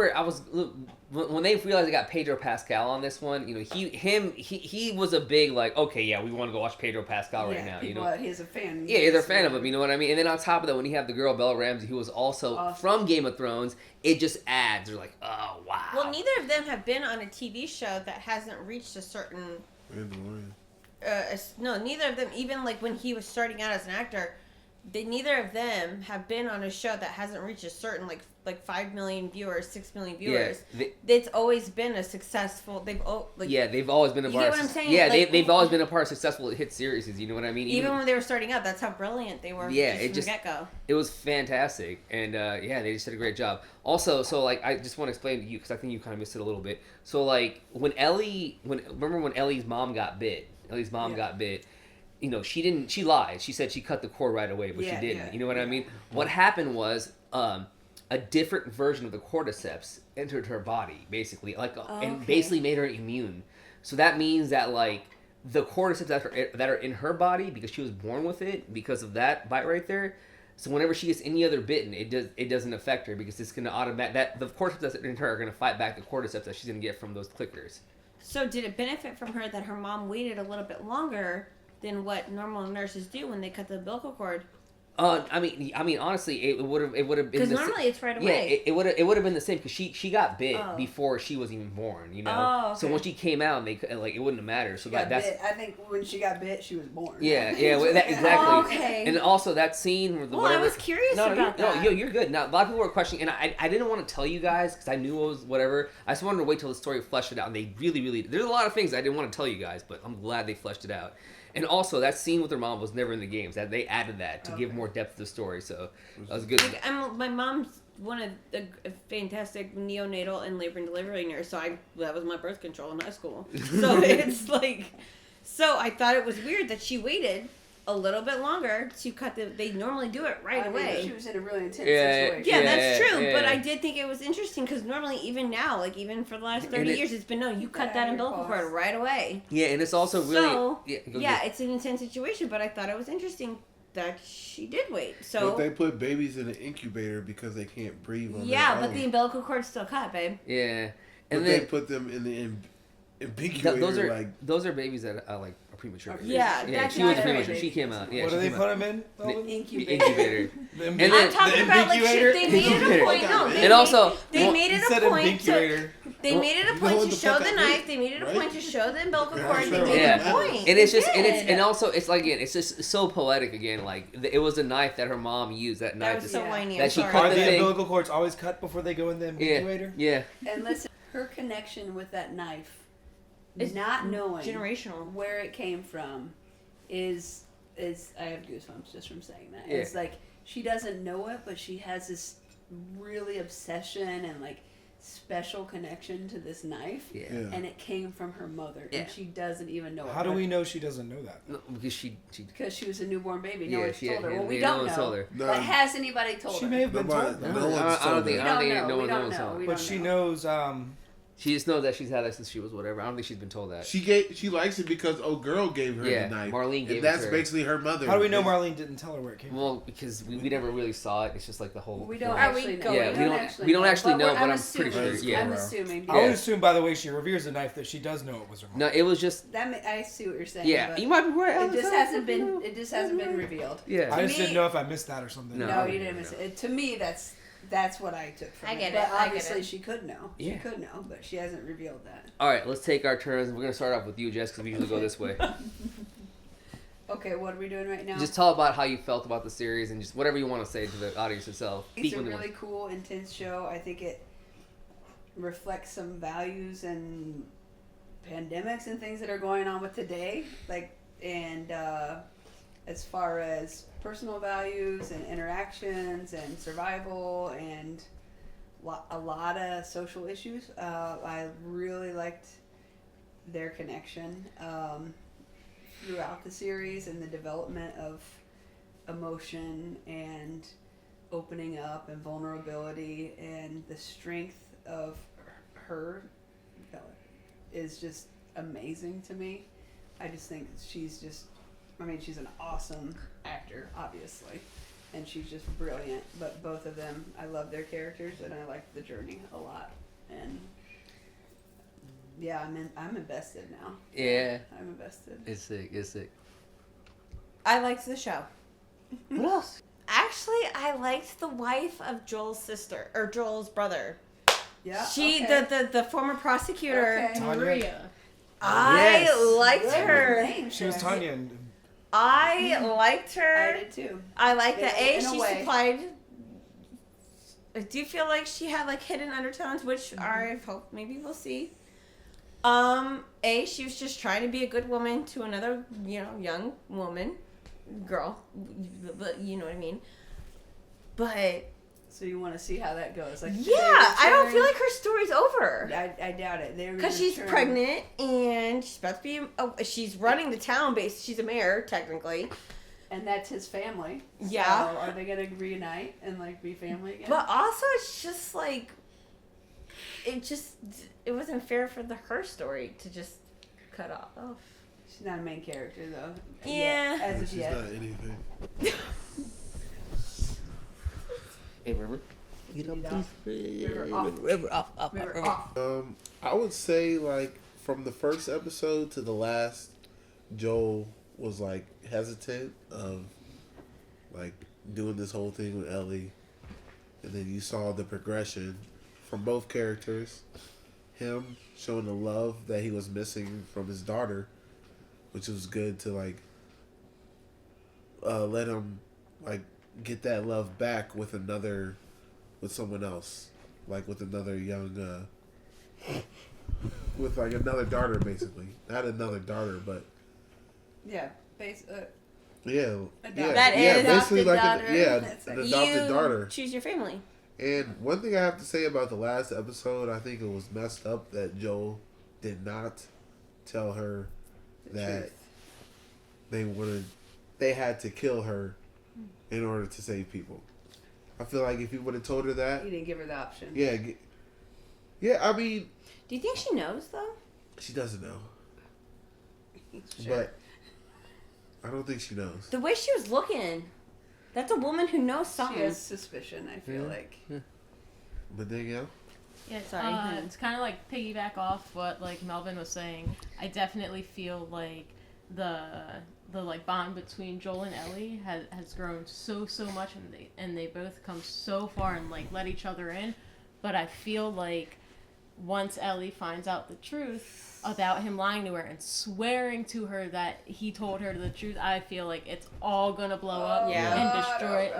realized they got Pedro Pascal on this one, you know, he was a big like, okay, yeah, we want to go watch Pedro Pascal right now. You know, he's a fan. Yeah, they're a fan of him. You know what I mean? And then on top of that, when you have the girl Bella Ramsey, who was also from Game of Thrones, it just adds. They're like, oh wow. Well, neither of them have been on a TV show that hasn't reached a certain. Mandalorian. No, neither of them. Even like when he was starting out as an actor, neither of them have been on a show that hasn't reached a certain like 5 million viewers, 6 million viewers. It's always been a successful. They've always been a part. You get what I'm saying? Yeah, Like, they've always been a part of successful hit series. You know what I mean? Even when they were starting out, that's how brilliant they were. Yeah, from the get go. It was fantastic, and they just did a great job. Also, so like I just want to explain to you because I think you kind of missed it a little bit. So like when Ellie's mom got bit. You know, she lied. She said she cut the cord right away, but she didn't. Yeah, you know what I mean? What happened was a different version of the cordyceps entered her body, basically, and basically made her immune. So that means that like the cordyceps that are in her body, because she was born with it, because of that bite right there. So whenever she gets any other bitten, it doesn't affect her because it's gonna that the cordyceps that's in her are gonna fight back the cordyceps that she's gonna get from those clickers. So did it benefit from her that her mom waited a little bit longer than what normal nurses do when they cut the umbilical cord? I mean, honestly, it would have been because normally it's right away. Yeah, it would have been the same because she got bit before she was even born. You know, okay. So when she came out, it wouldn't have mattered. So that's bit. I think when she got bit, she was born. Yeah, exactly. Okay. And also that scene with the I was curious about that. No, you're good. Now a lot of people were questioning, and I didn't want to tell you guys because I knew it was whatever. I just wanted to wait till the story fleshed it out, and they really there's a lot of things I didn't want to tell you guys, but I'm glad they fleshed it out. And also, that scene with her mom was never in the games. That they added that to give more depth to the story. So that was good. My mom's one of a fantastic neonatal and labor and delivery nurse. So that was my birth control in high school. So it's like, so I thought it was weird that she waited a little bit longer to cut they normally do it right away. She was in a really intense situation. Yeah, that's true. But I did think it was interesting because normally, even now, like even for the last 30 years, it's been known you cut that umbilical cord right away. Yeah, and it's also really it's an intense situation. But I thought it was interesting that she did wait. So but they put babies in an incubator because they can't breathe on their but own. the umbilical cord's still cut, babe. Yeah, and and they put them in the incubator. Those are babies that are like premature. Yeah, she was premature. She came out. Yeah, what do they put them in? The incubator. I'm talking about like shit. They made it a point. No, they made it a point to. They made it a point to show the knife. They made it a point to show the umbilical cord. They made it a point. And it's just and also it's like again, it's just so poetic again. Like it was a knife that her mom used. That knife was so whiny. That she cut Are the umbilical cords always cut before they go in the incubator? Yeah. And listen, her connection with that knife, not knowing generational where it came from, is I have goosebumps just from saying that. Yeah. It's like she doesn't know it, but she has this really obsession and like special connection to this knife, and it came from her mother, and she doesn't even know it. How do we know she doesn't know that? No, because because she was a newborn baby. No one told her. Well, we no don't know. told her. But has anybody told her? She may have been told. I don't think no one told her. But she knows. She just knows that she's had that since she was whatever. I don't think she's been told that. She likes it because old girl gave her the knife. Marlene gave and that's it to her. basically her mother. How do we know Marlene didn't tell her where it came from? Well, because we never really saw it. It's just like the whole. We don't actually know. We don't actually know, but I'm assuming, pretty sure. Yeah, I'm assuming. I would assume by the way she reveres the knife that she does know it was her mom. No, it was just. I see what you're saying. Yeah, you might be right. It just hasn't been revealed. Yeah, I just didn't know if I missed that or something. No, you didn't miss it. To me, that's what I took from it. I get it. But obviously she could know. Yeah. She could know, but she hasn't revealed that. All right, let's take our turns. We're gonna start off with you, Jess, because we usually go this way. Okay, what are we doing right now? Just tell about how you felt about the series and just whatever you want to say to the audience itself. It's a really cool, intense show. I think it reflects some values and pandemics and things that are going on with today. As far as personal values and interactions and survival and a lot of social issues. I really liked their connection throughout the series and the development of emotion and opening up and vulnerability, and the strength of her is just amazing to me. I just think she's an awesome actor, obviously, and she's just brilliant. But both of them, I love their characters, and I like the journey a lot. And yeah, I'm invested now. Yeah, I'm invested. It's sick. I liked the show. What else? Actually, I liked the wife of Joel's sister or Joel's brother. Yeah, the former prosecutor. Okay. Maria. I liked her. She was Tanya. I liked her. I did too. I like that. A, In a she way. supplied. I do feel like she had like hidden undertones, which I hope maybe we'll see. A, she was just trying to be a good woman to another, young woman, girl, but you know what I mean. But So you want to see how that goes? Like, yeah, I don't feel like her story's over. I doubt it. Because she's pregnant and she's about to be. She's running the town base. She's a mayor technically. And that's his family. Yeah. So are they gonna reunite and like be family again? But also, it's just like it wasn't fair for her story to just cut off. Oh. She's not a main character though. Yeah. Yet, as of She's yet. not anything. Hey, River. Get up, please. River off. River off. I would say like from the first episode to the last, Joel was like hesitant of like doing this whole thing with Ellie, and then you saw the progression from both characters. Him showing the love that he was missing from his daughter, which was good to like let him like get that love back with someone else, like with another young with like another daughter, basically. Not another daughter, but Yeah. yeah, That is basically like daughter. an adopted daughter. Choose your family. And one thing I have to say about the last episode, I think it was messed up that Joel did not tell her that they had to kill her in order to save people. I feel like if he would have told her that, He didn't give her the option. yeah. I mean, Do you think she knows though? she doesn't know, Sure. but I don't think she knows. The way she was looking, that's a woman who knows She something. has suspicion, I feel like. But Danielle, Yeah, Sorry. it's kind of like piggyback off what like Melvin was saying. I definitely feel like the like bond between Joel and Ellie has grown so much, and they both come so far and like let each other in. But I feel like once Ellie finds out the truth about him lying to her and swearing to her that he told her the truth, I feel like it's all gonna blow up Yeah. and destroy.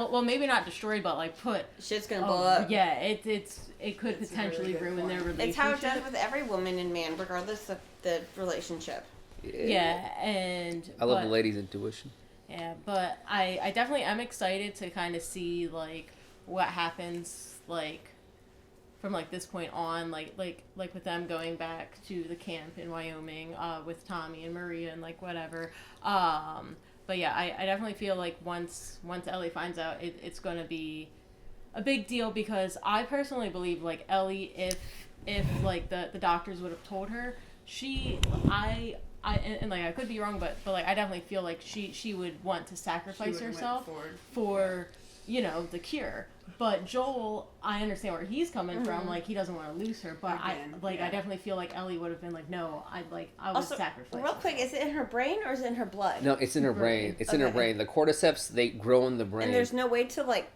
Well, maybe not destroy, but like put. Shit's gonna blow up. Yeah, it could It's a potentially really good ruin their point. relationship. It's how it does with every woman and man, regardless of the relationship. Yeah, and I love but- the lady's intuition. Yeah, but I definitely am excited to kind of see like what happens like from like this point on, like with them going back to the camp in Wyoming with Tommy and Maria and like whatever. But yeah, I definitely feel like once Ellie finds out, it's gonna be a big deal, because I personally believe like Ellie, if like the doctors would have told her, and like I could be wrong, but like I definitely feel like she would want to sacrifice She would've herself went forward. for the cure. But Joel, I understand where he's coming from. Like he doesn't want to lose her, but Again, I yeah. definitely feel like Ellie would have been like, no, I would Also, sacrifice. real quick, is it in her brain or is it in her blood? No, it's in her brain. It's in her Okay. brain. The cordyceps, they grow in the brain. And there's no way to like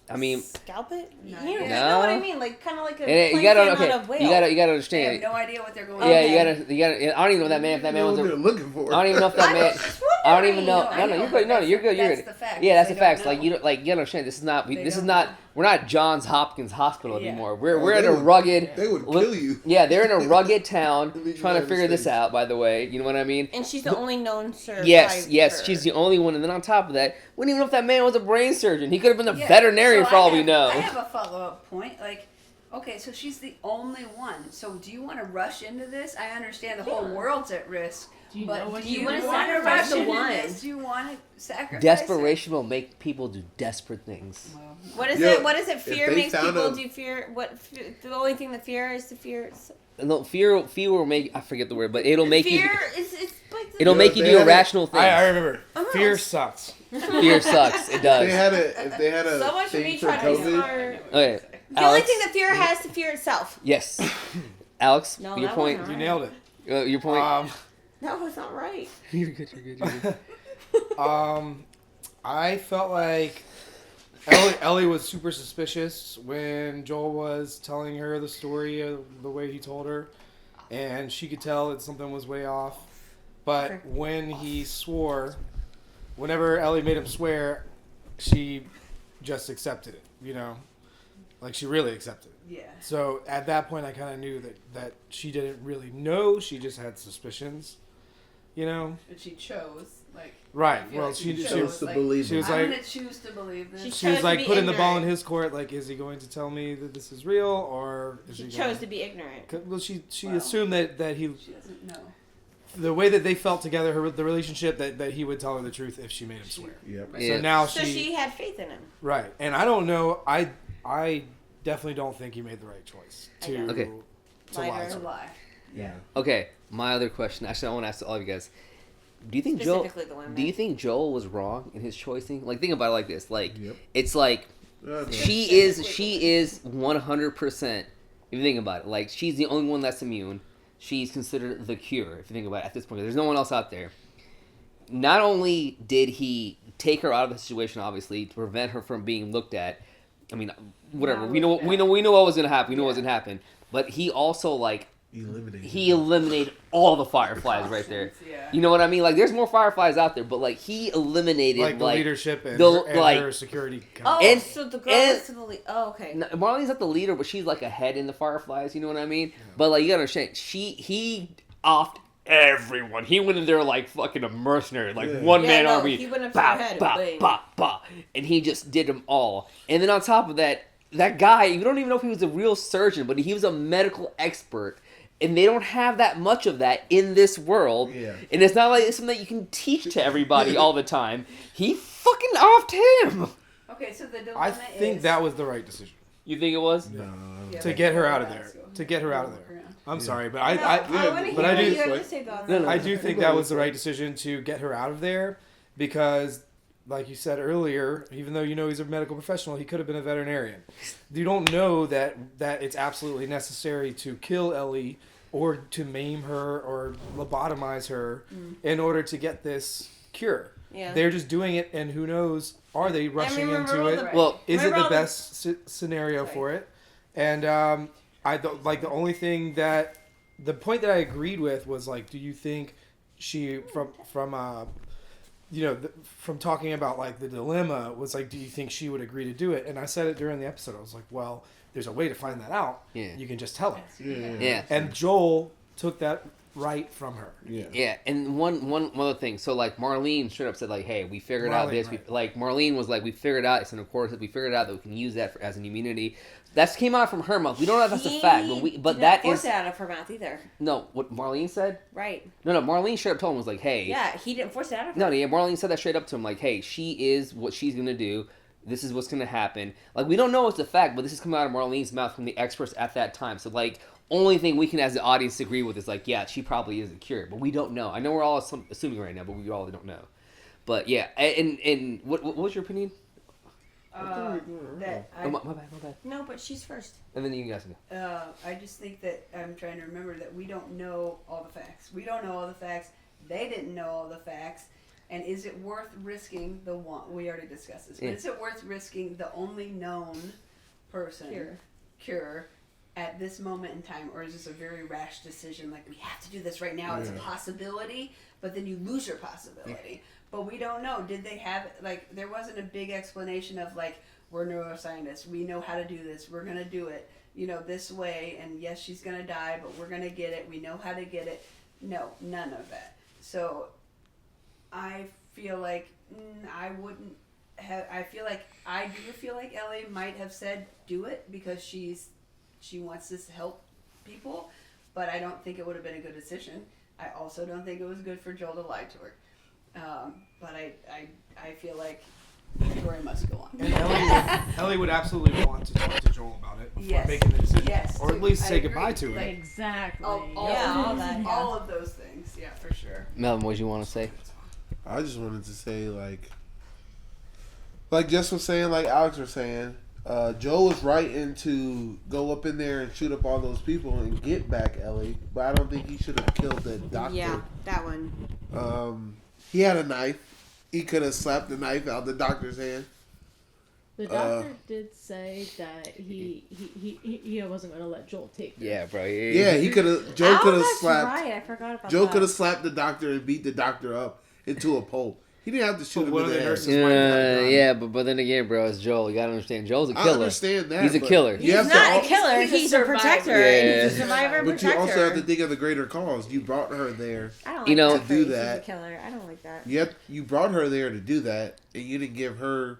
I mean, scalp it. No. You know No. what I mean? Like kind of like a and you plankton gotta on a whale. you gotta They have understand. no idea what they're going Yeah, Okay. you gotta. I don't even know that man. If that you man know was what a, they're looking for. I don't even know if that man. just I don't even know. No, I No, know, you're good. No, that's- you're good. You're that's good. the fact. Yeah, that's They the don't facts. Like know. you don't like. You understand. This is not. They This is don't not. know. We're not Johns Hopkins Hospital Yeah. anymore. We're Oh, in they a would- rugged. They would kill you. Yeah, they're in a rugged town Leave you trying to out figure of this space. out. By the way, you know what I mean? And she's the only known survivor. Yes, she's the only one. And then on top of that, we don't even know if that man was a brain surgeon. He could have been a Yeah, veterinarian so for all we know. I have a follow-up point. Like, okay, so she's the only one. So do you want to rush into this? I understand the whole world's at risk. Do you but know what do you you wanna want to sacrifice rush the into one? this? Do you want to sacrifice Desperation will make people do desperate things. it? Well, What is Yo, it? What is it? if Fear they makes found people a- do fear. The only thing that fear is the fear. No, fear will make. I forget the word, but it'll make fear you. is it's like the, It'll Yeah, make you they do had irrational things. I remember. Oh. Fear sucks. Fear sucks. It If does. they had a so much for thing me for trying to be COVID, smart. Okay, The only Alex. thing that fear has to fear itself. Yes. Alex, No, your that point. wasn't You nailed it. Your point. That was not right. You're good. You're good. You're good. I felt like Ellie was super suspicious when Joel was telling her the story of the way he told her, and she could tell that something was way off. But when he swore whenever Ellie made him swear, she just accepted it, like she really accepted it. Yeah. So at that point, I kind of knew that she didn't really know. She just had suspicions, But she chose, Right. I feel Well, like she chose to believe. She was I'm like, gonna choose to believe this. she was like putting the ball in ignorant. his court. Like, is he going to tell me that this is real, or is She he chose going to be ignorant. Well, she Well, assumed that he, She doesn't know. the way that they felt together, the relationship, that he would tell her the truth if she made him swear. Yep. Right. Yeah. So now So she had faith in him. right, and I don't know. I definitely don't think he made the right choice to Okay. to lie Lighter. to To her. lie. Yeah. Okay, my other question. Actually, I want to ask all of you guys. Do you think Joel? Specifically the women. Do you think Joel was wrong in his choicing? Like, think about it like this. Like, Yep. it's like That's she is 100%. If you think about it, like she's the only one that's immune. She's considered the cure. If you think about it, at this point, there's no one else out there. Not only did he take her out of the situation, obviously, to prevent her from being looked at. I mean, whatever. Not We know looked at. what was gonna happen. We know what was Yeah. gonna happen. But he also eliminated. he eliminated all the fireflies right there. Yeah. You know what I mean? Like, there's more fireflies out there, but like he eliminated Like the leadership and, the- her, and like- her security. Oh, And- so the girl and- was to the lead. Oh, okay. Marlene's not the leader, but she's like a head in the fireflies. You know what I mean? But like, you gotta understand, he offed everyone. He went in there like fucking a mercenary, like Yeah. one man Yeah, no, army. he went up to Bah, her head, bah, bang. bah, bah, and he just did them all. And then on top of that, that guy, you don't even know if he was a real surgeon, but he was a medical expert. And they don't have that much of that in this world. Yeah. And it's not like it's something that you can teach to everybody all the time. He fucking offed him. Okay, so the dilemma I think is, that was the right decision You think it was? No. Yeah, to like, get her go out of around, there. so- To get her out of Walk there. around. I'm Yeah. sorry, but No, I I want to but hear I what do- you have to say about No, that. no. I do think that was the right decision to get her out of there because, like you said earlier, even though he's a medical professional, he could have been a veterinarian. You don't know that it's absolutely necessary to kill Ellie or to maim her or lobotomize her in order to get this cure. Yeah. They're just doing it, and who knows, are they rushing remember into all it? the- Well, Is it Remember the all the- best scenario for it? And the only thing that the point that I agreed with was like, do you think she from talking about like the dilemma was like, do you think she would agree to do it? And I said it during the episode. I was like, well, there's a way to find that out. Yeah. You can just tell her. Yeah. And Joel took that right from her. Yeah. Yeah, and one other thing. So like Marlene straight up said like, "Hey, we figured out Marlene, this." right. Like Marlene was like, "We figured out it's an course. We figured out that we can use that as an immunity." That came out from her mouth. We don't know if that's a fact, but did that not force is it out of her mouth either. no. What Marlene said? Right. No. Marlene straight up told him was like, "Hey." Yeah, he didn't force it out of her. No, yeah. Marlene said that straight up to him like, "Hey, she is what she's gonna do. This is what's gonna happen." Like we don't know it's a fact, but this is coming out of Marlene's mouth from the experts at that time. So like. Only thing we can, as the audience, agree with is like, yeah, she probably is a cure, but we don't know. I know we're all assuming right now, but we all don't know. But yeah, and what was your opinion? That Oh, my bad. No, but she's first. And then you guys can go. I just think that I'm trying to remember that we don't know all the facts. We don't know all the facts. They didn't know all the facts. And is it worth risking the one? We already discussed this. But Yeah. is it worth risking the only known person cure at this moment in time, or is this a very rash decision? Like we have to do this right now. It's a possibility, but then you lose your possibility. But we don't know. Did they have like there wasn't a big explanation of like we're neuroscientists. We know how to do this. We're gonna do it. This way. And yes, she's gonna die, but we're gonna get it. We know how to get it. No, none of that. So I feel like I wouldn't have. I do feel like Ellie might have said do it because she wants this to help people, but I don't think it would have been a good decision. I also don't think it was good for Joel to lie to her. But I feel like the story must go on. And Ellie would absolutely want to talk to Joel about it before Yes. making the decision, Yes, or at least I say agree. goodbye to him. Like, Exactly. all that. all of those things. Yeah, for sure. Melvin, what did you want to say? I just wanted to say like Jess was saying, like Alex was saying, Joe was right to go up in there and shoot up all those people and get back Ellie, but I don't think he should have killed the doctor. Yeah, that one. He had a knife. He could have slapped the knife out the doctor's hand. The doctor did say that he wasn't going to let Joel take her. Yeah, bro. Yeah, he could have. Joe could have that's slapped. right. I forgot about Joe that. could have slapped the doctor and beat the doctor up into a pulp. He didn't have to shoot But him one in of the the head. nurses might have gone. Yeah, but then again, bro, it's Joel. You gotta understand. Joel's a killer. I understand that. He's a but killer. He's you have not to a killer. he's a He's a protector. survivor. And he's a Yeah. survivor and But you protector. also have to think of the greater cause. You brought her there. I don't like You know- that To do phrase, he's that. a killer. I don't like that. You brought her there to do that, and you didn't give her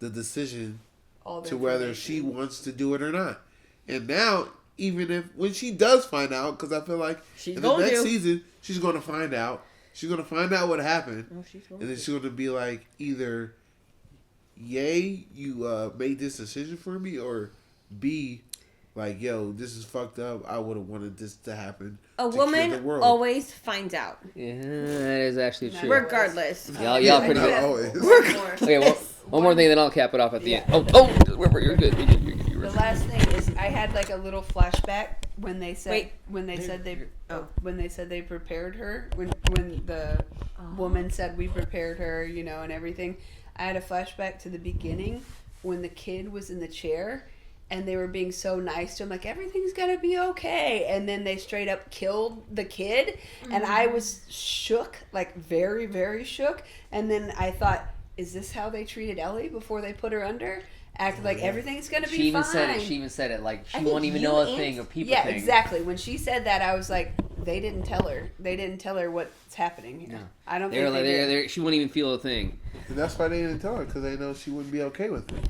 the decision All the to whether information. she wants to do it or not. And now, even when she does find out, because I feel like She's in the going next to. season she's going to find out. She's going to find out what happened, No, she's going and then to. she's going to be like, either, yay, you made this decision for me, or B, like, yo, this is fucked up. I would have wanted this to happen. A to cure the woman world. always finds out. Yeah, that is actually true. Regardless. Y'all pretty Not good. always. Okay, one more thing, then I'll cap it off at the end. Oh, you're good. You're good. The last thing is, I had like a little flashback when they said Wait. when they said they Oh. when they said they prepared her when the woman said we prepared her, you know, and everything. I had a flashback to the beginning when the kid was in the chair and they were being so nice to him, like everything's gonna be okay, and then they straight up killed the kid, and I was shook, like very, very shook. And then I thought, is this how they treated Ellie before they put her under? Acted like everything's gonna be She even fine. said it. She even said it. Like she I think won't even you know a and- thing, a people Yeah, thing. exactly. When she said that, I was like, they didn't tell her. They didn't tell her what's happening here. No. I don't They were think like, they did. she wouldn't even feel a thing. And that's why they didn't tell her, because they know she wouldn't be okay with it.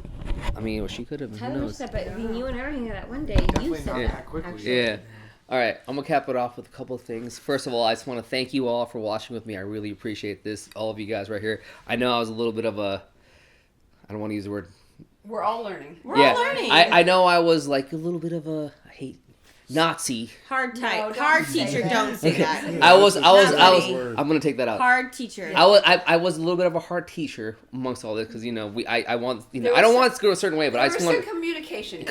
I mean, well, she could have. Who Tyler knows? said, but I mean, you and her hang out one day. You Definitely said not Yeah. that quickly. actually. Yeah. All right, I'm gonna cap it off with a couple of things. First of all, I just want to thank you all for watching with me. I really appreciate this, all of you guys right here. I know I was a little bit of a, I don't want to use the word. We're all learning. We're all learning. I know I was like a little bit of a, I hate Nazi. Hard type. No, don't Hard say teacher, that. don't say Okay. that. I was. funny. I'm gonna take that out. Hard teacher. I was a little bit of a hard teacher amongst all this because you know I want you know There I don't was want it to go a certain way, but I There just were want some communication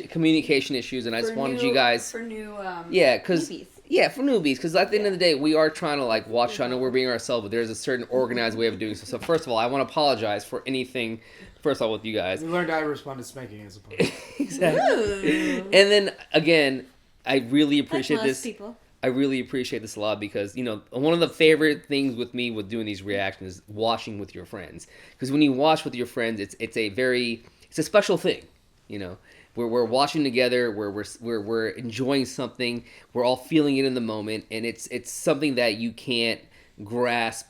communication issues, and I just for wanted new- you guys. for new Yeah, because Newbies. for newbies, because at the end of the day, we are trying to like watch. I know we're being ourselves, but there's a certain organized way of doing so. So first of all, I want to apologize for anything. First of all, with you guys, We learned how to respond to spanking as opposed. exactly. And then again, I really appreciate Like most this. people. I really appreciate this a lot because, you know, one of the favorite things with me with doing these reactions is watching with your friends. Because when you watch with your friends, it's a special thing, you know. We're watching together, we're enjoying something, we're all feeling it in the moment, and it's something that you can't grasp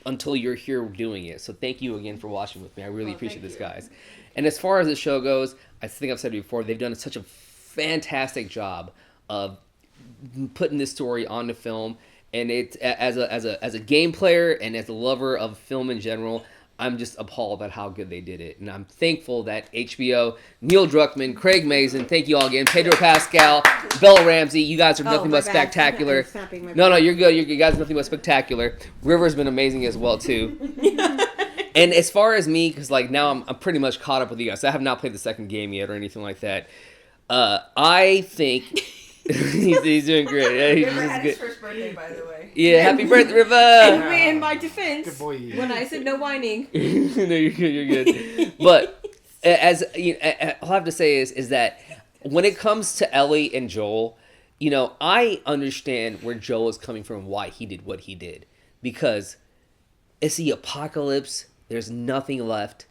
until you're here doing it. So thank you again for watching with me. I really appreciate this, guys. And as far as the show goes, I think I've said it before, they've done such a fantastic job of putting this story onto film, and it's as a game player and as a lover of film in general, I'm just appalled at how good they did it, and I'm thankful that HBO, Neil Druckmann, Craig Mazin, thank you all again, Pedro Pascal, Bella Ramsey, you guys are nothing my but bad. spectacular. I'm snapping my No, bad. you're good. You guys are nothing but spectacular. River's been amazing as well too. And as far as me, because like now I'm pretty much caught up with you guys. I have not played the second game yet or anything like that. I think he's doing great. Yeah, he's River just had good. his first birthday, by the way. Yeah, happy birthday, River! And me, in my defense, Good boy. when I said no whining, No, you're good. You're good. But as you know, all I have to say is that when it comes to Ellie and Joel, you know, I understand where Joel is coming from, why he did what he did, because it's the apocalypse. There's nothing left,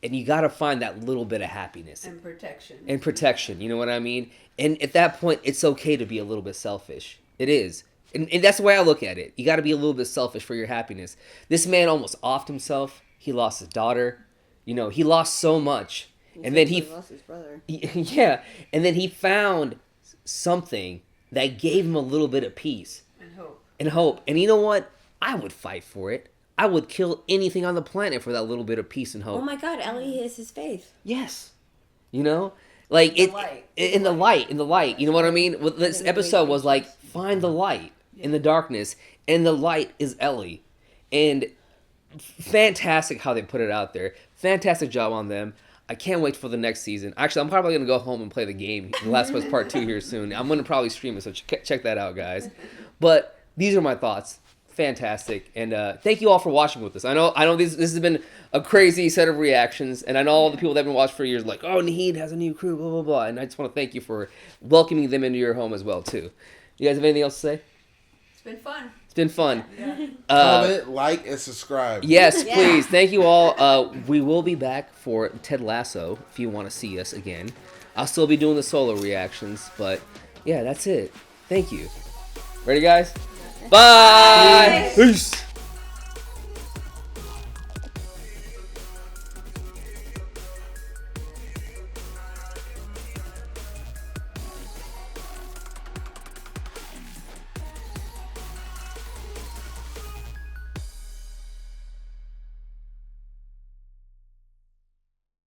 and you got to find that little bit of happiness And protection. and protection. You know what I mean? And at that point, it's okay to be a little bit selfish. It is. And that's the way I look at it. You got to be a little bit selfish for your happiness. This man almost offed himself. He lost his daughter. You know, he lost so much. And then he lost his brother. yeah. And then he found something that gave him a little bit of peace And hope. and hope. And you know what? I would fight for it. I would kill anything on the planet for that little bit of peace and hope. Oh my God, Ellie is his faith. Yes. You know? Like The it light. in the light. You know what I mean? Well, this episode was like find the light in the darkness, and the light is Ellie. And fantastic how they put it out there. Fantastic job on them. I can't wait for the next season. Actually, I'm probably going to go home and play the game, The Last of Us Part 2 here soon. I'm going to probably stream it, so check that out, guys. But these are my thoughts. Fantastic. And thank you all for watching with us. I know this has been a crazy set of reactions, and I know all the people that have been watching for years like, oh, Naheed has a new crew, blah, blah, blah. And I just want to thank you for welcoming them into your home as well, too. You guys have anything else to say? It's been fun. It's been fun. Comment, like, and subscribe. Yes, please. Thank you all. We will be back for Ted Lasso if you want to see us again. I'll still be doing the solo reactions, but yeah, that's it. Thank you. Ready, guys? Bye. Peace.